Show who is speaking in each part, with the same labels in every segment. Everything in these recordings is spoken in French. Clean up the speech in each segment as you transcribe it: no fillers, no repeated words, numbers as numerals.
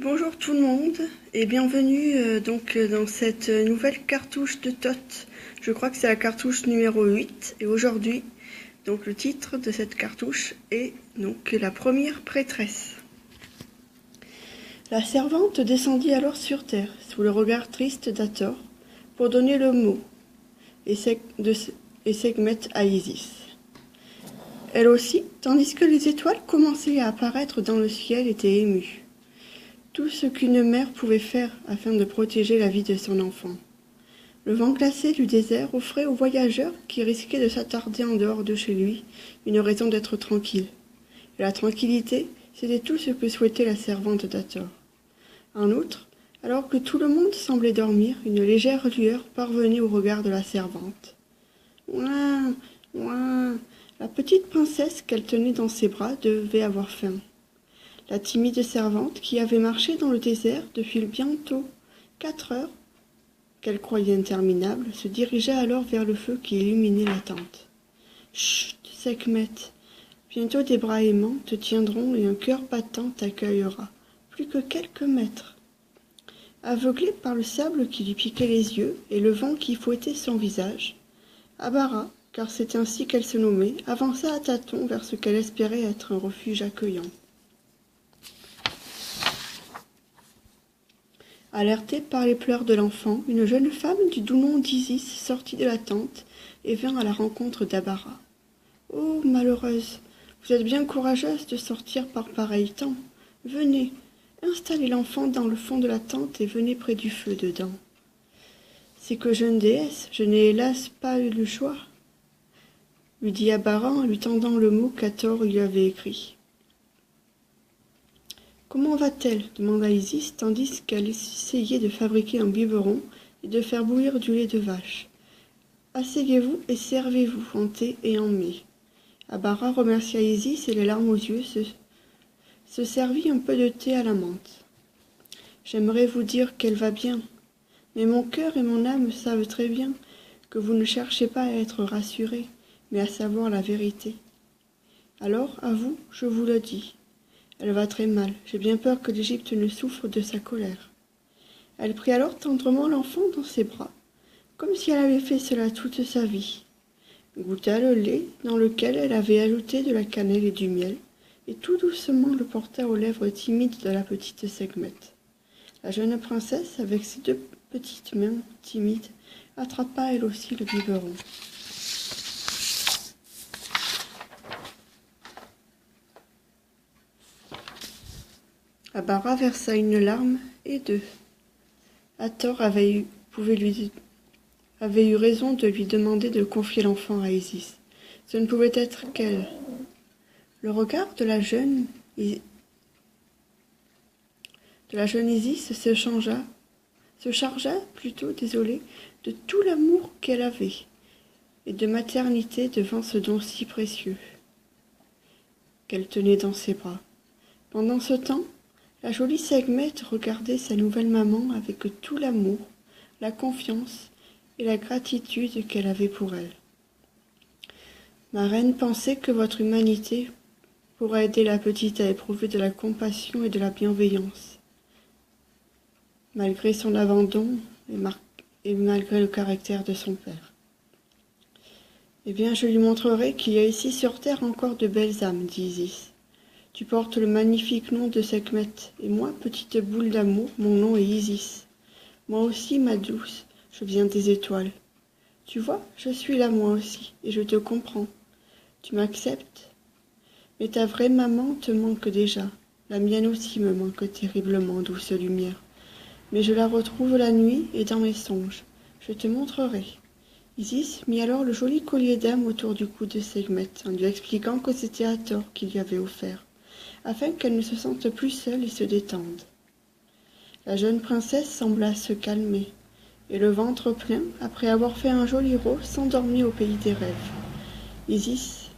Speaker 1: Bonjour tout le monde et bienvenue dans cette nouvelle cartouche de Tot. Je crois que c'est la cartouche numéro 8 et aujourd'hui donc le titre de cette cartouche est donc la première prêtresse. La servante descendit alors sur terre sous le regard triste d'Hathor pour donner le mot et Sekhmet à Isis. Elle aussi, tandis que les étoiles commençaient à apparaître dans le ciel, était émue. Tout ce qu'une mère pouvait faire afin de protéger la vie de son enfant. Le vent glacé du désert offrait aux voyageurs qui risquaient de s'attarder en dehors de chez lui une raison d'être tranquille. Et la tranquillité, c'était tout ce que souhaitait la servante d'Hathor. En outre, alors que tout le monde semblait dormir, une légère lueur parvenait au regard de la servante. Ouin, ouin. La petite princesse qu'elle tenait dans ses bras devait avoir faim. La timide servante, qui avait marché dans le désert depuis bientôt 4 heures, qu'elle croyait interminables, se dirigea alors vers le feu qui illuminait la tente. « Chut, Sekhmet, bientôt des bras aimants te tiendront et un cœur battant t'accueillera, plus que quelques mètres. » Aveuglée par le sable qui lui piquait les yeux et le vent qui fouettait son visage, Abara, car c'est ainsi qu'elle se nommait, avança à tâtons vers ce qu'elle espérait être un refuge accueillant. Alertée par les pleurs de l'enfant, une jeune femme du doux nom d'Isis sortit de la tente et vint à la rencontre d'Abara. « Oh, malheureuse, vous êtes bien courageuse de sortir par pareil temps. Venez, installez l'enfant dans le fond de la tente et venez près du feu dedans. »« C'est que jeune déesse, je n'ai hélas pas eu le choix, » lui dit Abara en lui tendant le mot qu'Hathor lui avait écrit. « Comment va-t-elle » demanda Isis, tandis qu'elle essayait de fabriquer un biberon et de faire bouillir du lait de vache. « Asseyez-vous et servez-vous en thé et en mets. » Abara remercia Isis et les larmes aux yeux se servit un peu de thé à la menthe. « J'aimerais vous dire qu'elle va bien, mais mon cœur et mon âme savent très bien que vous ne cherchez pas à être rassurés, mais à savoir la vérité. Alors, à vous, je vous le dis. Elle va très mal, j'ai bien peur que l'Égypte ne souffre de sa colère. » Elle prit alors tendrement l'enfant dans ses bras, comme si elle avait fait cela toute sa vie, goûta le lait dans lequel elle avait ajouté de la cannelle et du miel, et tout doucement le porta aux lèvres timides de la petite Sekhmet. La jeune princesse, avec ses 2 petites mains timides, attrapa elle aussi le biberon. Abara versa une larme et 2. Hathor avait eu raison de lui demander de confier l'enfant à Isis. Ce ne pouvait être qu'elle. Le regard de la jeune Isis se chargea de tout l'amour qu'elle avait et de maternité devant ce don si précieux qu'elle tenait dans ses bras. Pendant ce temps, la jolie Sekhmet regardait sa nouvelle maman avec tout l'amour, la confiance et la gratitude qu'elle avait pour elle. « Ma reine pensait que votre humanité pourrait aider la petite à éprouver de la compassion et de la bienveillance, malgré son abandon et malgré le caractère de son père. Eh bien, je lui montrerai qu'il y a ici sur terre encore de belles âmes, dit Isis. Tu portes le magnifique nom de Sekhmet, et moi, petite boule d'amour, mon nom est Isis. Moi aussi, ma douce, je viens des étoiles. Tu vois, je suis là moi aussi, et je te comprends. Tu m'acceptes? Mais ta vraie maman te manque déjà. La mienne aussi me manque terriblement, douce lumière. Mais je la retrouve la nuit et dans mes songes. Je te montrerai. » Isis mit alors le joli collier d'âme autour du cou de Sekhmet, en lui expliquant que c'était Hathor qui lui avait offert, afin qu'elle ne se sente plus seule et se détende. La jeune princesse sembla se calmer, et le ventre plein, après avoir fait un joli rot, s'endormit au pays des rêves. Isis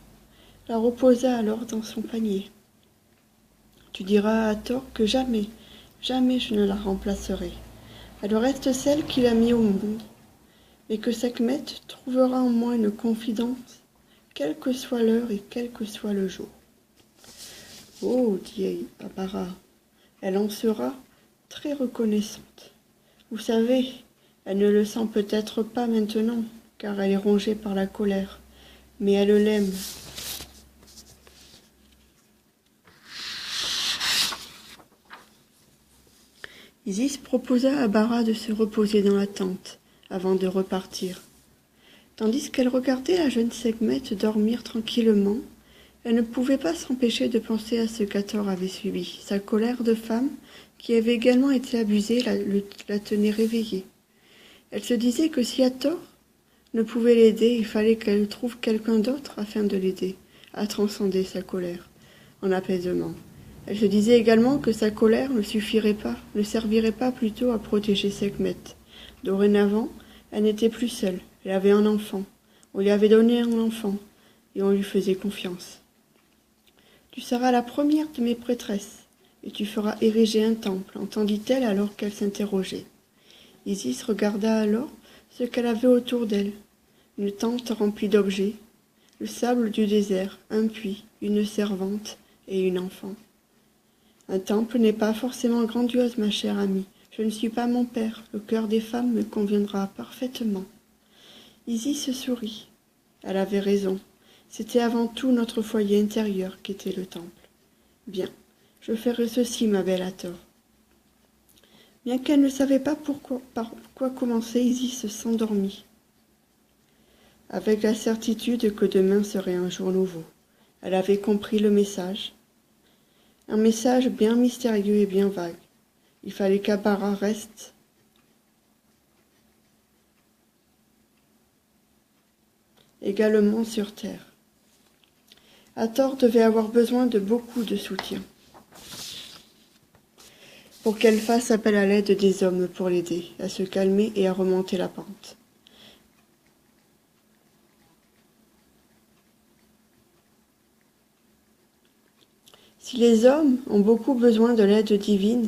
Speaker 1: la reposa alors dans son panier. « Tu diras à Hathor que jamais, jamais je ne la remplacerai. Elle reste celle qui l'a mis au monde, et que Sekhmet trouvera en moi une confidente, quelle que soit l'heure et quel que soit le jour. » « Oh, dit Abara, elle en sera très reconnaissante. Vous savez, elle ne le sent peut-être pas maintenant, car elle est rongée par la colère, mais elle l'aime. Isis proposa à Bara de se reposer dans la tente, avant de repartir. Tandis qu'elle regardait la jeune Sekhmet dormir tranquillement, elle ne pouvait pas s'empêcher de penser à ce qu'Hathor avait subi. Sa colère de femme, qui avait également été abusée, la tenait réveillée. Elle se disait que si Hathor ne pouvait l'aider, il fallait qu'elle trouve quelqu'un d'autre afin de l'aider à transcender sa colère en apaisement. Elle se disait également que sa colère ne servirait pas plutôt à protéger Sekhmet. Dorénavant, elle n'était plus seule, elle avait un enfant. On lui avait donné un enfant, et on lui faisait confiance. Tu seras la première de mes prêtresses, et tu feras ériger un temple, entendit-elle alors qu'elle s'interrogeait. Isis regarda alors ce qu'elle avait autour d'elle. Une tente remplie d'objets, le sable du désert, un puits, une servante et une enfant. Un temple n'est pas forcément grandiose, ma chère amie. Je ne suis pas mon père. Le cœur des femmes me conviendra parfaitement. Isis sourit. Elle avait raison. C'était avant tout notre foyer intérieur qu'était le temple. Bien, je ferai ceci, ma belle Hathor. Bien qu'elle ne savait pas par quoi commencer, Isis s'endormit, avec la certitude que demain serait un jour nouveau. Elle avait compris le message. Un message bien mystérieux et bien vague. Il fallait qu'Abara reste également sur terre. Hathor devait avoir besoin de beaucoup de soutien pour qu'elle fasse appel à l'aide des hommes pour l'aider à se calmer et à remonter la pente. Si les hommes ont beaucoup besoin de l'aide divine,